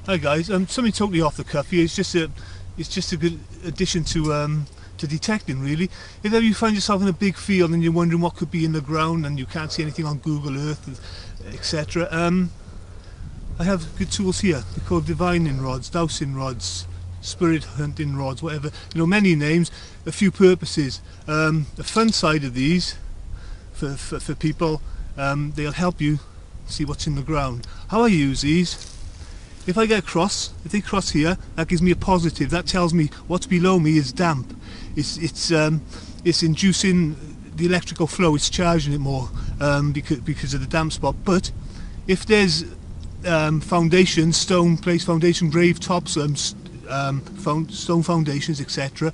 Hi guys, something totally off the cuff here. It's just a good addition to detecting, really. If ever you find yourself in a big field and you're wondering what could be in the ground and you can't see anything on Google Earth, etc., I have good tools here. They're called divining rods, dowsing rods, spirit hunting rods, whatever. You know, many names, a few purposes. The fun side of these for people, they'll help you see what's in the ground. How I use these: if I get a cross, if they cross here, that gives me a positive. That tells me what's below me is damp. It's inducing the electrical flow. It's charging it more because of the damp spot. But if there's foundation, stone, place foundation, grave tops, stone foundations, etc.,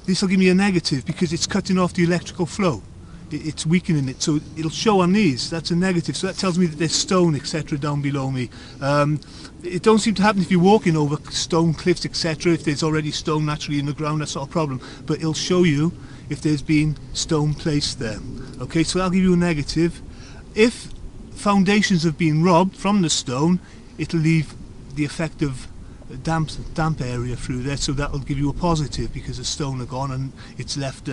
this will give me a negative because it's cutting off the electrical flow. It's weakening it, so it'll show on these. That's a negative, so that tells me that there's stone, etc., down below me. It don't seem to happen if you're walking over stone cliffs, etc. If there's already stone naturally in the ground, that's not a problem, but it'll show you if there's been stone placed there. Okay, so that'll give you a negative. If foundations have been robbed from the stone, it'll leave the effect of damp area through there, so that'll give you a positive because the stone are gone and it's left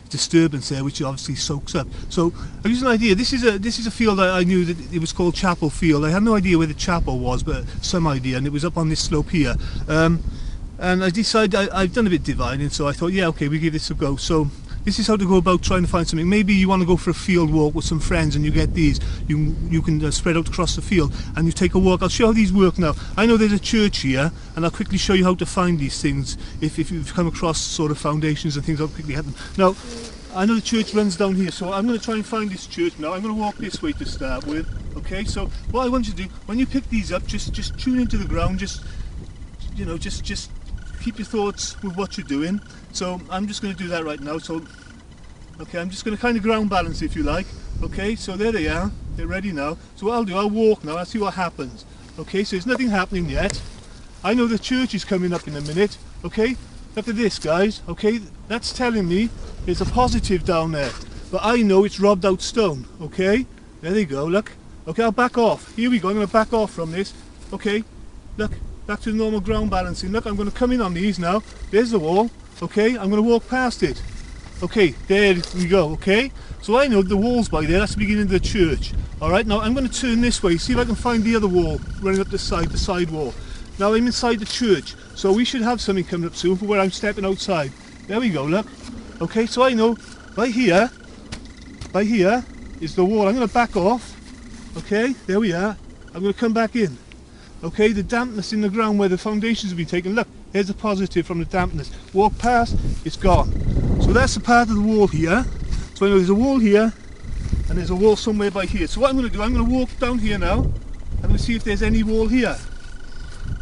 disturbance there, which obviously soaks up. So I'll use an idea. This is a field I knew that it was called Chapel Field. I had no idea where the chapel was, but some idea, and it was up on this slope here. And I decided I've done a bit of divining, so I thought, yeah, okay, we give this a go. So this is how to go about trying to find something. Maybe you want to go for a field walk with some friends and you get these. You can spread out across the field and you take a walk. I'll show how these work now. I know there's a church here and I'll quickly show you how to find these things. If you've come across sort of foundations and things, I'll quickly help them. Now, I know the church runs down here, so I'm going to try and find this church now. I'm going to walk this way to start with. Okay, so what I want you to do, when you pick these up, just tune into the ground, just keep your thoughts with what you're doing. So I'm just going to do that right now. So okay, I'm just going to kind of ground balance, if you like. Okay, so there they are, they're ready now. So what I'll do, I'll walk now, I'll see what happens. Okay, so there's nothing happening yet. I know the church is coming up in a minute. Okay, look at this, guys. Okay, that's telling me there's a positive down there, but I know it's robbed out stone. Okay, there they go, look. Okay, I'll back off. Here we go, I'm going to back off from this. Okay, look, back to the normal ground balancing. Look, I'm going to come in on these now. There's the wall. Okay, I'm going to walk past it. Okay, there we go. Okay, so I know the wall's by there. That's the beginning of the church. Alright, now I'm going to turn this way, see if I can find the other wall running up the side wall. Now I'm inside the church, so we should have something coming up soon for where I'm stepping outside. There we go, look. Okay, so I know by here is the wall. I'm going to back off. Okay, there we are. I'm going to come back in. Okay, the dampness in the ground where the foundations have been taken. Look, there's a positive from the dampness. Walk past, it's gone. So that's the part of the wall here. So I know there's a wall here and there's a wall somewhere by here. So what I'm going to do, I'm going to walk down here now. I'm going to see if there's any wall here.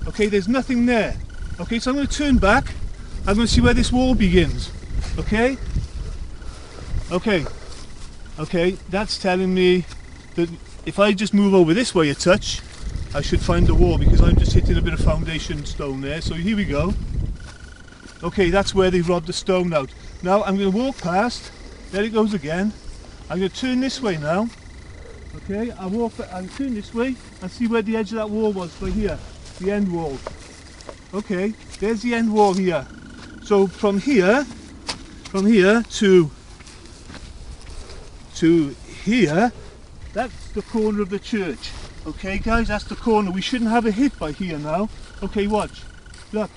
Okay, there's nothing there. Okay, so I'm going to turn back. I'm going to see where this wall begins. Okay? Okay, that's telling me that if I just move over this way a touch, I should find the wall because I'm just hitting a bit of foundation stone there. So here we go. Okay, that's where they've robbed the stone out. Now I'm going to walk past. There it goes again. I'm going to turn this way now. Okay, I'll turn this way and see where the edge of that wall was, by here, the end wall. Okay, there's the end wall here. So from here to here, that's the corner of the church. Okay guys, that's the corner. We shouldn't have a hit by here now. Okay, watch. Look.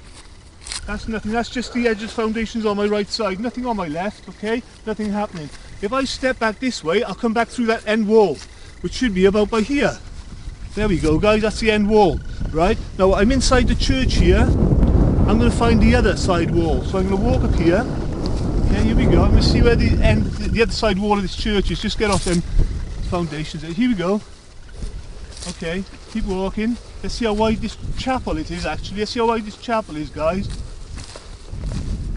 That's nothing, that's just the edge of foundations on my right side, nothing on my left, okay? Nothing happening. If I step back this way, I'll come back through that end wall, which should be about by here. There we go, guys, that's the end wall, right? Now, I'm inside the church here. I'm going to find the other side wall. So I'm going to walk up here. Okay, here we go. I'm going to see where the other side wall of this church is. Just get off them foundations. Here we go. Okay, keep walking. Let's see how wide this chapel it is, actually. Let's see how wide this chapel is, guys.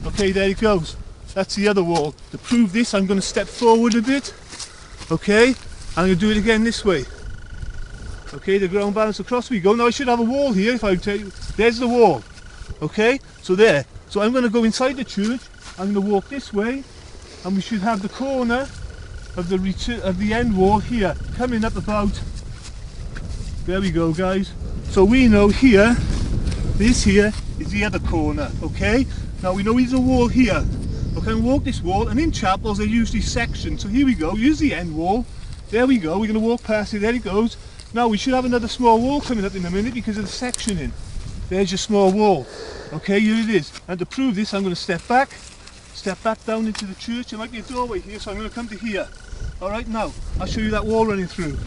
Okay, there it goes. That's the other wall. To prove this, I'm going to step forward a bit. Okay, I'm going to do it again this way. Okay, the ground balance across we go. Now I should have a wall here if I tell you. There's the wall. Okay, so there. So I'm going to go inside the church. I'm going to walk this way, and we should have the corner of the end wall here, coming up about. There we go, guys. So we know here This here is the other corner, okay? Now we know there's a wall here. We can walk this wall, and in chapels they're usually sectioned. So here we go, here's the end wall. There we go, we're going to walk past it, there it goes. Now we should have another small wall coming up in a minute because of the sectioning. There's your small wall. Okay, here it is. And to prove this, I'm going to step back down into the church. There might be a doorway here, so I'm going to come to here. Alright, now, I'll show you that wall running through.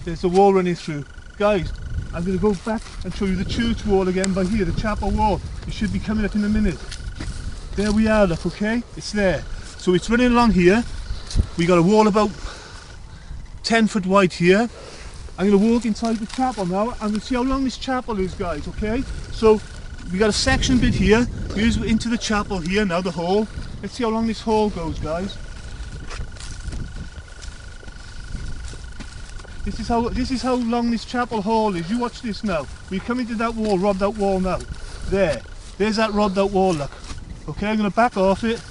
There's the wall running through. Guys, I'm going to go back and show you the church wall again by here, the chapel wall. It should be coming up in a minute. There we are, look, okay? It's there. So it's running along here. We got a wall about 10 foot wide here. I'm going to walk inside the chapel now. I'm going to see how long this chapel is, guys, okay? So we got a section bit here. Here's into the chapel here, now the hall. Let's see how long this hall goes, guys. This is how long this chapel hall is. You watch this now. We come into that wall, robbed out wall now. There's that robbed out wall, look. Okay, I'm going to back off it.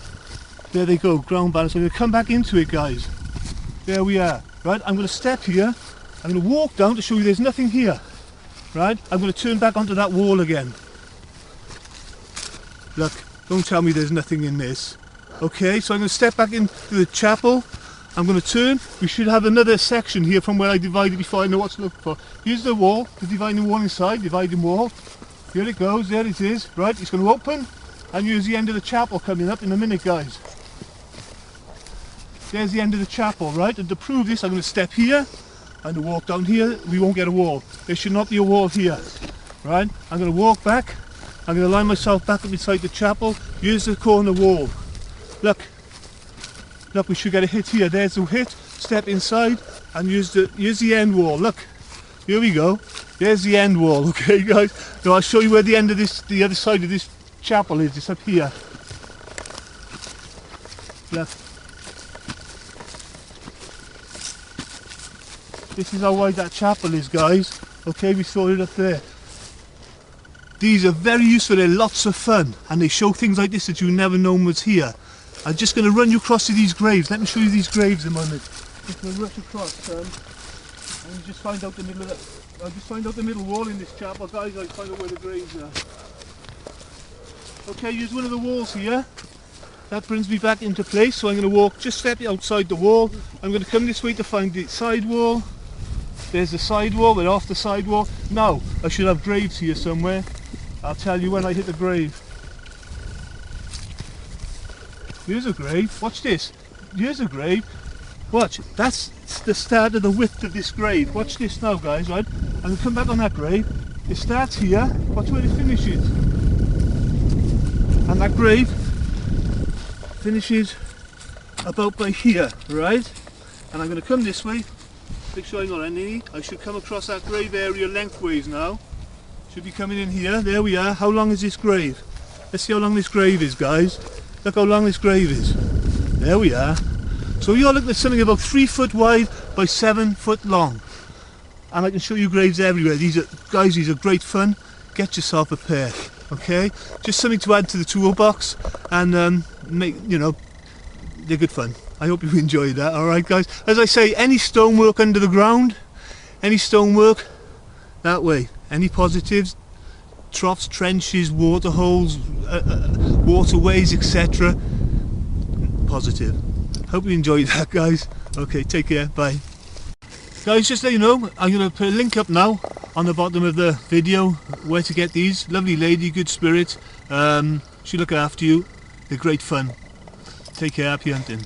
There they go, ground balance. I'm going to come back into it, guys. There we are. Right, I'm going to step here. I'm going to walk down to show you there's nothing here. Right, I'm going to turn back onto that wall again. Look, don't tell me there's nothing in this. Okay, so I'm going to step back into the chapel. I'm going to turn. We should have another section here from where I divided before I know what to look for. Here's the wall, the dividing wall inside, dividing wall. Here it goes, there it is. Right, it's going to open. And here's the end of the chapel coming up in a minute, guys. There's the end of the chapel, right? And to prove this, I'm going to step here. And to walk down here, we won't get a wall. There should not be a wall here. Right? I'm going to walk back. I'm going to line myself back up inside the chapel. Here's the corner wall. Look. Look, we should get a hit here. There's the hit. Step inside. And here's the end wall. Look. Here we go. There's the end wall. Okay, guys? Now I'll show you where the end of this, the other side of this chapel is. It's up here. Look. This is how wide that chapel is, guys. Okay, we saw it up there. These are very useful, they're lots of fun, and they show things like this that you never known was here. I'm just going to run you across to these graves. Let me show you these graves a moment. Just going to rush across, and just find out the middle of the, I'll just find out the middle wall in this chapel, guys. I'll find out where the graves are. Okay, here's one of the walls here. That brings me back into place, so I'm going to walk just step outside the wall. I'm going to come this way to find the side wall. There's the side wall, we're off the side wall. Now, I should have graves here somewhere. I'll tell you when I hit the grave. Here's a grave, watch this. Here's a grave. Watch, that's the start of the width of this grave. Watch this now, guys, right? I'm going to come back on that grave. It starts here, watch where it finishes. And that grave finishes about by here, right? And I'm going to come this way. Make sure I'm not any. I should come across that grave area lengthways now. Should be coming in here. There we are. How long is this grave? Let's see how long this grave is, guys. Look how long this grave is. There we are. So you're looking at something about 3 foot wide by 7 foot long. And I can show you graves everywhere. These are great fun. Get yourself a pair. Okay? Just something to add to the toolbox, and make, you know, they're good fun. I hope you enjoyed that. Alright, guys, as I say, any stonework under the ground, any stonework that way, any positives, troughs, trenches, water holes, waterways, etc. Positive. Hope you enjoyed that, guys. Okay, take care, bye. Guys, just so you know, I'm going to put a link up now on the bottom of the video where to get these. Lovely lady, good spirit, she'll look after you. They're great fun. Take care, happy hunting.